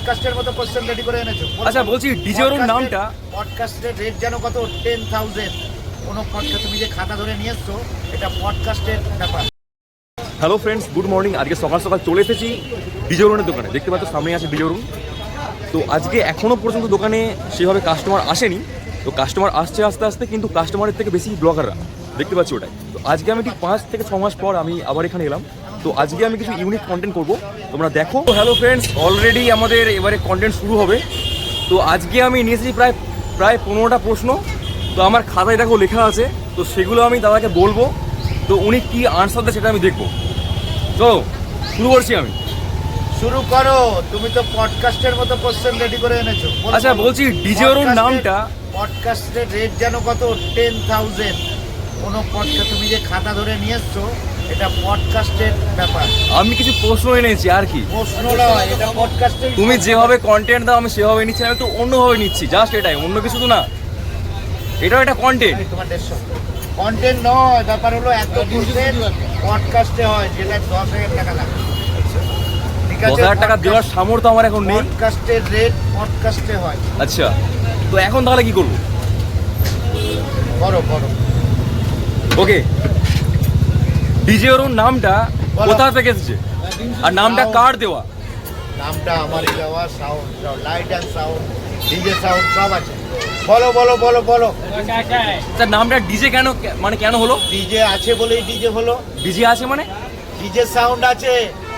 পডকাস্টের মতো question ready করে এনেছো। আচ্ছা বলছি ডিজে অরুণ নামটা পডকাস্টের রেট জানো কত? 10,000। কোনো পডকাস্ট তুমি যে খাতা ধরে নিয়ে এসছো এটা পডকাস্টের ব্যাপার। Hello friends, good morning. আজকে সকাল সকাল চলে এসেছি ডিজে অরুণের দোকানে। দেখতে পাচ্ছ সামনে আছে ডিজে অরুণ। তো আজকে এখনও পর্যন্ত দোকানে সেভাবে কাস্টমার আসেনি। তো কাস্টমার আসছে আস্তে আস্তে, কিন্তু কাস্টমারের থেকে বেশি ব্লগাররা, দেখতে পাচ্ছি ওটাই। তো আজকে আমি ঠিক 5 থেকে 6 মাস পর আমি আবার এখানে এলাম। তো আজকে আমি কিছু ইউনিক কন্টেন্ট করব, তোমরা দেখো। হ্যালো ফ্রেন্ডস, অলরেডি আমাদের এবারে কন্টেন্ট শুরু হবে। তো আজকে আমি নিয়ে এসেছি প্রায় 15টা প্রশ্ন। তো আমার খাতায় দেখো লেখা আছে, তো সেগুলো আমি দাদাকে বলবো। তো উনি কি আনসার দেয় সেটা আমি দেখবো। চলো শুরু করছি আমি। শুরু করো। তুমি তো পডকাস্টের মতো কোশ্চেন রেডি করে এনেছো। আচ্ছা বলছি ডিজে অরুণ নামটা পডকাস্টের রেট জানো কত? 10,000। কোনো পডকাস্ট তুমি যে খাতা ধরে নিয়ে এসছো এটা পডকাস্টের ব্যাপার। আমি কিছু প্রশ্ন এনেছি আর কি। প্রশ্ন নয়, এটা পডকাস্টে। তুমি যেভাবে কন্টেন্ট দাও আমি সেভাবে নিচ্ছি, আমি তো অন্যভাবে নিচ্ছি, জাস্ট এটাই, অন্য কিছু তো না। এটাও একটা কন্টেন্ট। তোমার 150 কন্টেন্ট নয়, ব্যাপার হলো এত কোশ্চেন পডকাস্টে হয় যেটা 10,000 টাকা লাগে। ঠিক আছে, 10,000 টাকা দেওয়ার সামর্থ্য আমার এখন নেই। পডকাস্টের রেট পডকাস্টে হয়। আচ্ছা, তো এখন তাহলে কি করবো? করো করো। ওকে, ডিজে অরুণ নামটা কোথা থেকে এসেছে আর নামটা কার দেওয়া? নামটা আমারই দেওয়া। Sound, light and sound, DJ sound সব আছে। বলো বলো বলো বলো। স্যার নামটা ডিজে কেন, মানে কেন হলো? ডিজে আছে বলেই ডিজে হলো। ডিজে আছে মানে ডিজে সাউন্ড আছে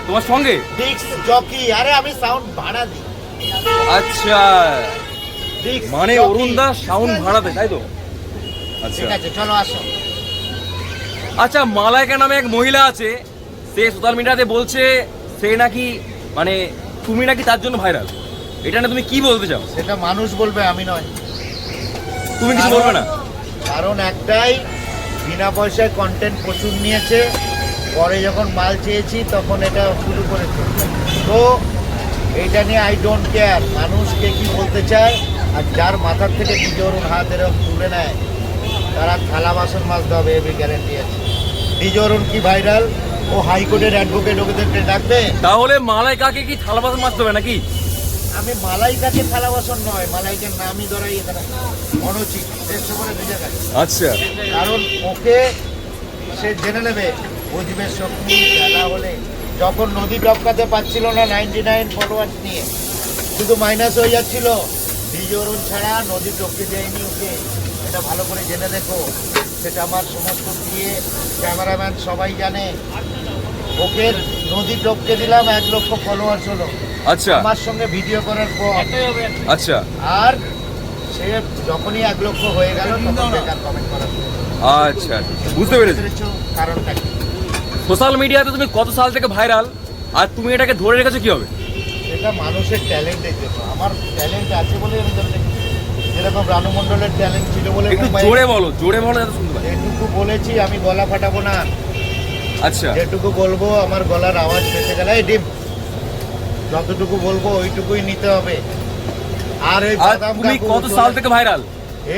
তোমার সঙ্গে? ডিক্স জকি। আরে আমি সাউন্ড ভাড়া দিই। আচ্ছা, ডিক্স মানে জকি। অরুণ দা সাউন্ড ভাড়াতে, তাই তো? আচ্ছা ঠিক আছে, চলো আসো। আচ্ছা, মালাইকা নামে এক মহিলা আছে, সে সোশ্যাল মিডিয়াতে বলছে সে নাকি, মানে তুমি নাকি তার জন্য ভাইরাল। এটা না তুমি কি বলতে চাও? সেটা মানুষ বলবে, আমি নয়। তুমি কিছু বলবে না? কারণ একটাই, বিনা পয়সায় কন্টেন্ট প্রচুর নিয়েছে, পরে যখন মাল চেয়েছি তখন এটা শুরু করেছে। তো এইটা নিয়ে আই ডোন্ট কেয়ার মানুষকে কি বলতে চায়। আর যার মাথার থেকে ডিজে অরুণ হাত এরকম তুলে নেয় তারা থালা বাসন মাজতে হবে, এবি গ্যারেন্টি আছে। ডিজে অরুণ কি ভাইরাল? ও হাইকোর্টের অ্যাডভোকেট, ওদেরকে ডাকবে। তাহলে মালাইকাকে কি থালা বাসন মাজতে হবে নাকি? আমি মালাইকাকে থালা বাসন নয়, মালাইকার নামই ধরাই এখানে অনুচিত। 150 করে ভিজে গেছে। আচ্ছা, কারণ ওকে সে জেনে নেবে, বুঝবে শক্তি খেলা হলে। যখন নদী টপকাতে পারছিল না 99 ফলোয়ার্স নিয়ে, শুধু মাইনাস হয়ে যাচ্ছিল, ডিজে অরুণ ছাড়া নদী টপকে যায়নি ওকে। এটা ভালো করে জেনে দেখো, সেটা আমার সমস্ত দিয়ে ক্যামেরাম্যান সবাই জানে। ওকে নদী টপকে দিলাম, 1 লক্ষ ফলোয়ার্স হলো আচ্ছা, আমার সঙ্গে ভিডিও করার পর। আচ্ছা, আর সে যখনই 1 লক্ষ হয়ে গেল তখন বেকার কমেন্ট করা শুরু। আচ্ছা, বুঝতে পেরেছি। কারণটা কি? সোশ্যাল মিডিয়াতে তুমি কত সাল থেকে ভাইরাল, আর তুমি এটাকে ধরে রেখেছো কি হবে? এটা মানুষের ট্যালেন্টের জন্য। আমার ট্যালেন্ট আছে বলে আমি ধরে রেখেছি। যেরকম রানু মণ্ডলের ট্যালেন্ট ছিল বলে একটু জোরে বলো, জোরে বলো যাতে শুনতে পাই। যেটুকু বলেছি আমি গলা ফাটাবো না। আচ্ছা, যেটুকু বলবো আমার গলার আওয়াজ বেঁচে গেলে এই ডিম, যতটুকু বলবো ওইটুকুই নিতে হবে। আর ওই আর বাদাম তুমি কাকু কত সাল থেকে ভাইরাল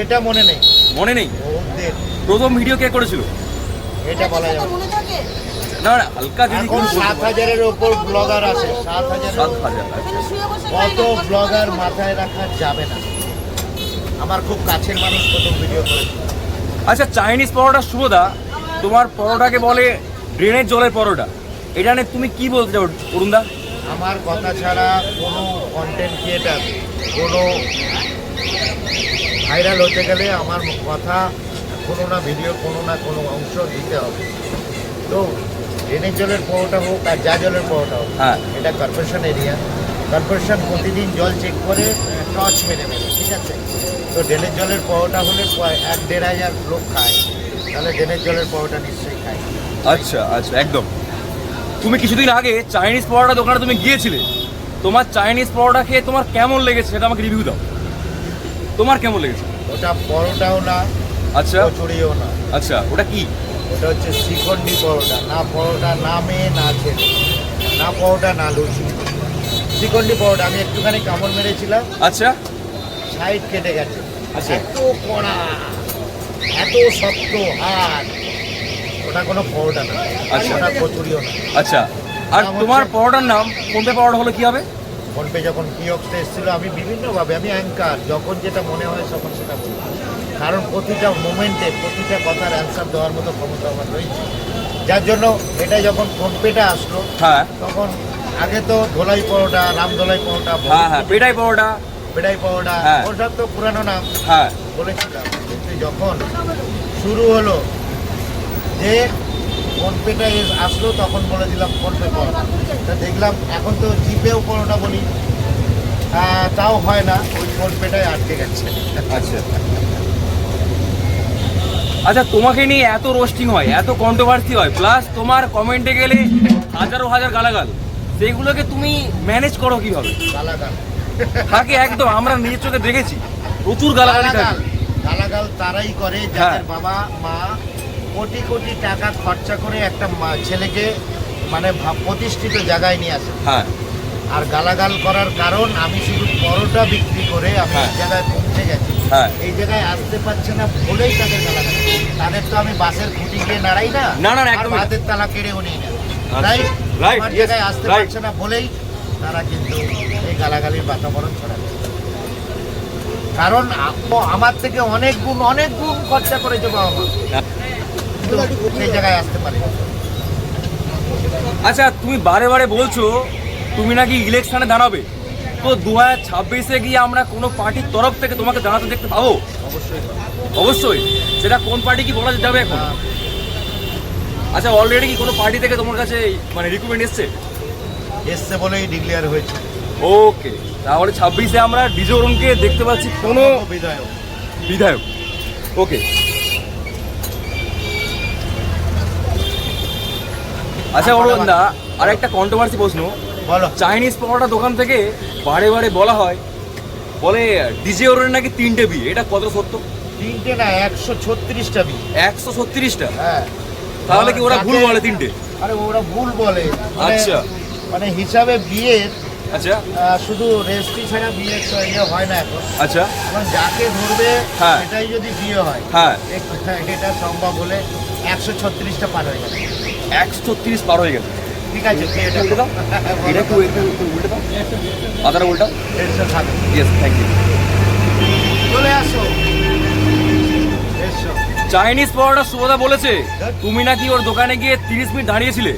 এটা মনে নেই। মনে নেই? ওদের প্রথম ভিডিও কে করেছিল? এটা বলা যাবে না না, হালকা যদি এখন 7,000-এর ওপর ব্লগার আছে। 7,000। 7,000। কত ব্লগার মাথায় রাখা যাবে না। আমার খুব কাছের মানুষ প্রথম ভিডিও করেছে। আচ্ছা, চাইনিজ পরোটা শুভদা, তোমার পরোটাকে বলে ড্রেনের জলের পরোটা। এটা নিয়ে তুমি কি বলতে চাও অরুণদা? আমার কথা ছাড়া কোনো কন্টেন্ট ক্রিয়েটার কোনো ভাইরাল হতে গেলে আমার কথা কোনো না ভিডিও কোনো না কোনো অংশ দিতে হবে। তো ড্রেনের জলের পরোটা হোক আর যা জলের পরোটা হোক, হ্যাঁ, এটা কর্পোরেশন এরিয়া। কর্পোরেশন প্রতিদিন জল চেক করে টর্চ মেরে নেবে, ঠিক আছে? তো ড্রেনের জলের পরোটা হলে 1-1.5 হাজার লোক খায়, তাহলে ড্রেনের জলের পরোটা নিশ্চয়ই খায়। আচ্ছা আচ্ছা, একদম। তুমি কিছুদিন আগে চাইনিজ পরোটা দোকানে তুমি গিয়েছিলে, তোমার চাইনিজ পরোটা খেয়ে তোমার কেমন লেগেছে সেটা আমাকে রিভিউ দাও। তোমার কেমন লেগেছে? ওটা পরোটাও না, আচ্ছা, কচুরিও না। আচ্ছা, ওটা কি? ওটা হচ্ছে শিখন্ডি পরোটা। না পরোটা, না মেয়ে, না ছেলে, না পরোটা, না লুচি। শিখন্ডি পরোটা। আমি একটুখানি কামড় মেরেছিলাম, আচ্ছা, সাইড কেটে গেছে। আচ্ছা। এত কড়া, এত শক্ত হাত, ওটা কোনো পরোটা না। আচ্ছা। ওটা কচুরিও না। আচ্ছা, আর তোমার পরোটার নাম ফোনপে পরোটা হলে কি হবে? ফোনপে যখন কিয়ক্সটা এসেছিলো, আমি বিভিন্নভাবে আমি অ্যাঙ্কার, যখন যেটা মনে হয় তখন সেটা বলি। কারণ প্রতিটা মোমেন্টে প্রতিটা কথার অ্যান্সার দেওয়ার মতো ক্ষমতা আমার রয়েছে, যার জন্য এটা যখন ফোনপেটা আসলো হ্যাঁ তখন আগে তো ধোলাই পরোটা, রামধোলাই পরোটা, হ্যাঁ পেটাই পরোটা, পেড়াই পরোটা, হ্যাঁ। ওসব তো পুরানো নাম হ্যাঁ বলেছিলাম। কিন্তু যখন শুরু হলো যে ফোনপেটা আসলো তখন বলে দিলাম ফোনপে পরোটা। তা দেখলাম এখন তো জিপেও পরোটা বলি, তাও হয় না, ওই ফোনপেটাই আটকে গেছে। আচ্ছা আচ্ছা, তোমাকে নিয়ে এত রোস্টিং হয়, এত কন্ট্রোভার্সি হয়, প্লাস তোমার কমেন্টে গেলে হাজারো হাজার গালাগাল, সেগুলোকে তুমি ম্যানেজ করো কিভাবে? গালাগাল থাকে একদম, আমরা নিজের চোখে দেখেছি প্রচুর গালাগালি থাকে। গালাগাল তারাই করে যাদের বাবা মা কোটি কোটি টাকা খরচা করে একটা ছেলেকে মানে প্রতিষ্ঠিত জায়গায় নিয়ে আসে। হ্যাঁ আর গালাগাল করার কারণ আমি শুধু পরোটা বিক্রি করে আমি হ্যাঁ। এই জায়গায় পৌঁছে গেছি, হ্যাঁ। এই জায়গায় আসতে পারছে না বলেই তাদের গালাগাল। তাদের তো আমি বাসের খুঁটি গিয়ে নাড়াই না, না, না, আর একদমই না। হাতের তালা কেড়েও নিই না, আচ্ছা। রাইট? Right, আমার yes, জায়গায় আসতে right. পারছে না বলেই তারা কিন্তু এই গালাগালির বাতাবরণ ছড়াবে। কারণ আমার থেকে অনেক গুণ খরচা করেছে বাবা মা, কিন্তু সেই জায়গায় আসতে পারে। আচ্ছা, তুমি বারে বারে বলছো তুমি নাকি ইলেকশনে দাঁড়াবে, তো 2026-এ গিয়ে আমরা কোনো পার্টির তরফ থেকে তোমাকে দাঁড়াতে দেখতে পাবো? অবশ্যই অবশ্যই। সেটা কোন পার্টি কি বলা যাবে এখন? আচ্ছা, অলরেডি কি কোনো পার্টি থেকে তোমার কাছে মানে রিকমেন্ড এসছে? এসছে বলেই ডিক্লেয়ার হয়েছে ওকে, তাহলে 26-এ আমরা ডিজে অরুণকে দেখতে পাচ্ছি কোনো বিধায়ক। বিধায়ক। ওকে, আচ্ছা অরুণ দা, আর একটা কন্ট্রোভার্সি প্রশ্ন। বলো। চাইনিজ পরোটা দোকান থেকে বারে বারে বলা হয়, বলে ডিজে অরুণের নাকি 3টে বিয়ে, এটা কত সত্য? 3টে না, 136টা বিয়ে। 136টা? হ্যাঁ। তাহলে কি ওরা ভুল যাকে- বলে 3টে? আরে ওরা ভুল বলে, আচ্ছা মানে হিসাবে বিয়ের আচ্ছা শুধু রেজিস্ট্রি ছাড়া বিয়ে তো ইয়ে হয় না এখন। আচ্ছা এখন যাকে ধরবে হ্যাঁ। সেটাই যদি বিয়ে হয়, হ্যাঁ, এটা সম্ভব হলে 136টা পার হয়ে যাবে। 136 পার হয়ে গেছে। ঠিক আছে, বিয়েটা উল্টে দাও, এটা একটু উল্টে দাও, আদারা উল্টা। এসো থাকো, ইয়েস, থ্যাংক ইউ। চলে আসো, এসো। চাইনিজ পরোটা সুবোধা বলেছে তুমি নাকি ওর দোকানে গিয়ে 30 মিনিট দাঁড়িয়েছিলে,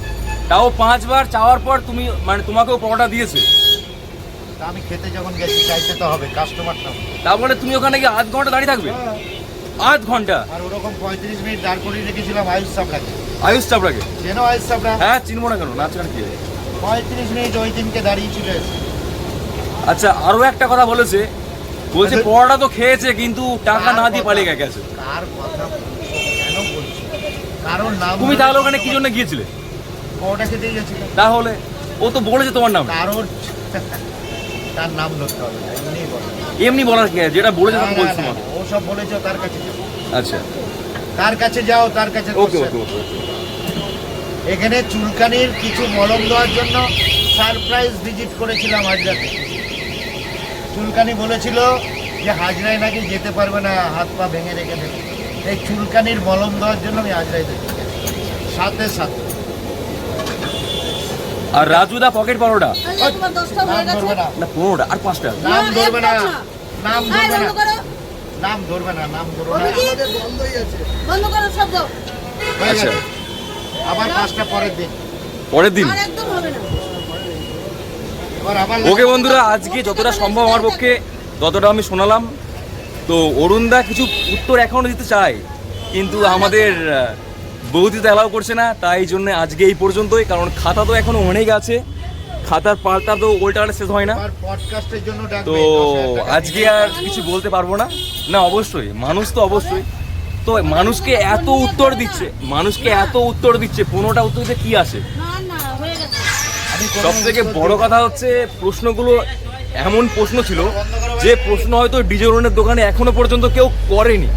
তাও 5 বার চাওয়ার পর তুমি মানে তোমাকেও পরোটা দিয়েছে। তা আমি খেতে যখন গেছি চাইতে তো হবে, কাস্টমার না। তারপরে তুমি ওখানে গিয়ে আধ ঘন্টা দাঁড়িয়ে থাকবে? আধ ঘন্টা? আর ওরকম 35 মিনিট দাঁড় করিয়ে রেখেছিলাম আয়ুষ সাবলাকে। আয়ুষ চাপড়াকে? চেনো আয়ুষ সাবলা? হ্যাঁ, চিনবো না কেন, নাচ গান কি? 35 মিনিট ওই দিনকে দাঁড়িয়েছিল এসে। আচ্ছা, আরো একটা কথা বলেছে, বলছে পরোটা তো খেয়েছে কিন্তু টাকা না দিয়ে পালিয়ে গেছে। কার কথা বলছো? কেন বলছো? কারণ নাম তুমি তাহলে ওখানে কি জন্য গিয়েছিলে? ওটা খেতে গেছিল। তাহলে ও তো বলেছে তোমার নাম, কারোর তার নাম ধরতে হবে না, এমনিই বলো। এমনি বলার কি, যেটা বলেছে না, তখন না, বলছি না, তোমাকে। ও সব বলেছো, তার কাছে যাও। আচ্ছা, তার কাছে যাও, তার কাছে ওকে question। ওকে ওকে। এখানে চুলকানির কিছু মলম দেওয়ার জন্য সারপ্রাইজ ভিজিট করেছিলাম হাজরাতে। চুলকানি বলেছিল যে হাজরায় নাকি যেতে পারবে না, হাত পা ভেঙে রেখে দেবে। এই চুলকানির মলম দেওয়ার জন্য আমি হাজরায় দেখি সাথে সাথে। আর রাজুদা পকেট পরোটা তোমার 10টা হয়ে নাম গেছে। ধরবে না, না 15টা আর 5টা? নাম ধরবে না, একটা। নাম এই, ধরবে বন্ধ না, করো, নাম ধরবে না, নাম ধরবে না। বন্ধ করো শব্দ। হয়ে আচ্ছা, গেছে। আবার 5টা পরের দিন, পরের দিন। আর একদম হবে না। এবার আবার ওকে বন্ধুরা, আজকে যতটা সম্ভব আমার পক্ষে ততটা আমি শোনালাম। তো অরুণদা কিছু উত্তর এখনো দিতে চায়, কিন্তু আমাদের বৌদি তো অ্যালাউ করছে না, তাই জন্য আজকে এই পর্যন্তই। কারণ খাতা তো এখনো অনেক আছে, খাতার পাল্টা তো ওল্টালে শেষ হয় না। আবার পডকাস্টের জন্য ডাকবে, তো 10,000 টাকা আজকে নিয়ে আর কিছু বলতে পারবো না। না অবশ্যই, মানুষ তো অবশ্যই। তো মানুষকে এত উত্তর দিচ্ছে, 15টা উত্তর দিতে কি আসে? না না হয়ে গেছে। আমি কোনো সব থেকে উত্তর বড় দিই না। কথা হচ্ছে প্রশ্নগুলো এমন প্রশ্ন ছিল যে প্রশ্ন হয়তো ডিজে অরুণের দোকানে এখনো পর্যন্ত কেউ করেনি।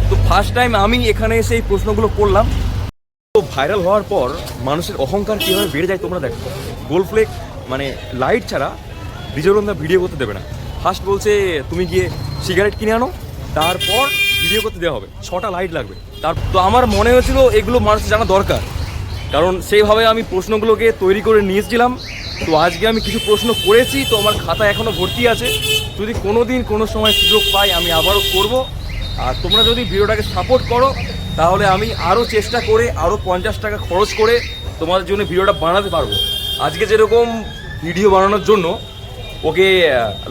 তো ফার্স্ট টাইম আমি এখানে এসে এই প্রশ্নগুলো করলাম। তো ভাইরাল হওয়ার পর মানুষের অহংকার কীভাবে বেড়ে যায় তোমরা দেখো। গোল্ড ফ্লেক মানে লাইট ছাড়া ডিজে অরুণদা ভিডিও করতে দেবে না। ফার্স্ট বলছে তুমি গিয়ে সিগারেট কিনে আনো, তারপর ভিডিও করতে দেওয়া হবে, 6টা লাইট লাগবে। তো আমার মনে হয়েছিল এগুলো মানুষের জানা দরকার, কারণ সেইভাবে আমি প্রশ্নগুলোকে তৈরি করে নিয়েছিলাম। তো তো আজকে আমি কিছু প্রশ্ন করেছি, তো আমার খাতা এখনও ভর্তি আছে। যদি কোনো দিন কোনো সময় সুযোগ পাই আমি আবারও করব। আর তোমরা যদি ভিডিওটাকে সাপোর্ট করো তাহলে আমি আরও চেষ্টা করে আরও 50 টাকা খরচ করে তোমাদের জন্য ভিডিওটা বানাতে পারবো। আজকে যেরকম ভিডিও বানানোর জন্য ওকে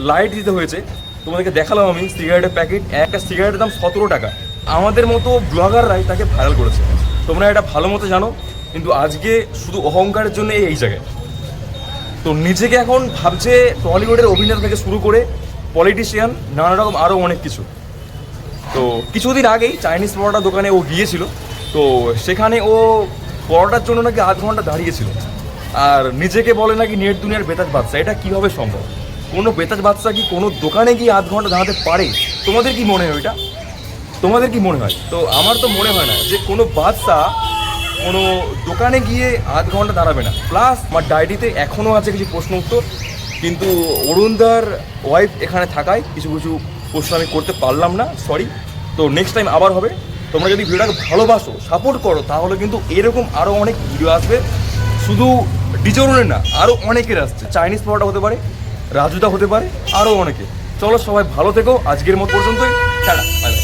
লাইট দিতে হয়েছে, তোমাদেরকে দেখালাম আমি সিগারেটের প্যাকেট, একটা সিগারেটের দাম 17 টাকা। আমাদের মতো ব্লগাররাই তাকে ভাইরাল করেছে, তোমরা এটা ভালো মতো জানো। কিন্তু আজকে শুধু অহংকারের জন্য এই জায়গায়। তো নিজেকে এখন ভাবছে টলিউডের অভিনেতা থেকে শুরু করে পলিটিশিয়ান, নানা রকম আরও অনেক কিছু। তো কিছুদিন আগেই চাইনিজ পরোটা দোকানে ও গিয়েছিল, তো সেখানে ও পরোটার জন্য নাকি আধ ঘন্টা দাঁড়িয়েছিল। আর নিজেকে বলে নাকি নেট দুনিয়ার বেতাজ বাদশা। এটা কীভাবে সম্ভব? কোনো বেতাজ বাদশা কি কোনো দোকানে গিয়ে আধ ঘন্টা দাঁড়াতে পারে? তোমাদের কি মনে হয় ওইটা? তোমাদের কি মনে হয়? তো আমার তো মনে হয় না যে কোনো বাদশা কোনো দোকানে গিয়ে আধ ঘন্টা দাঁড়াবে না। প্লাস আমার ডায়েরিতে এখনও আছে কিছু প্রশ্ন উত্তর, কিন্তু অরুণদার ওয়াইফ এখানে থাকায় কিছু কিছু প্রশ্ন আমি করতে পারলাম না, সরি। তো নেক্সট টাইম আবার হবে। তোমরা যদি ভিডিওটাকে ভালোবাসো, সাপোর্ট করো, তাহলে কিন্তু এরকম আরও অনেক ভিডিও আসবে। শুধু ডিজোরনের না, আরও অনেকের আসছে। চাইনিজ পরোটা হতে পারে, রাজুদা হতে পারে, আরও অনেকে। চলো সবাই ভালো থেকো, আজকের মতো পর্যন্তই। Tata, bye bye.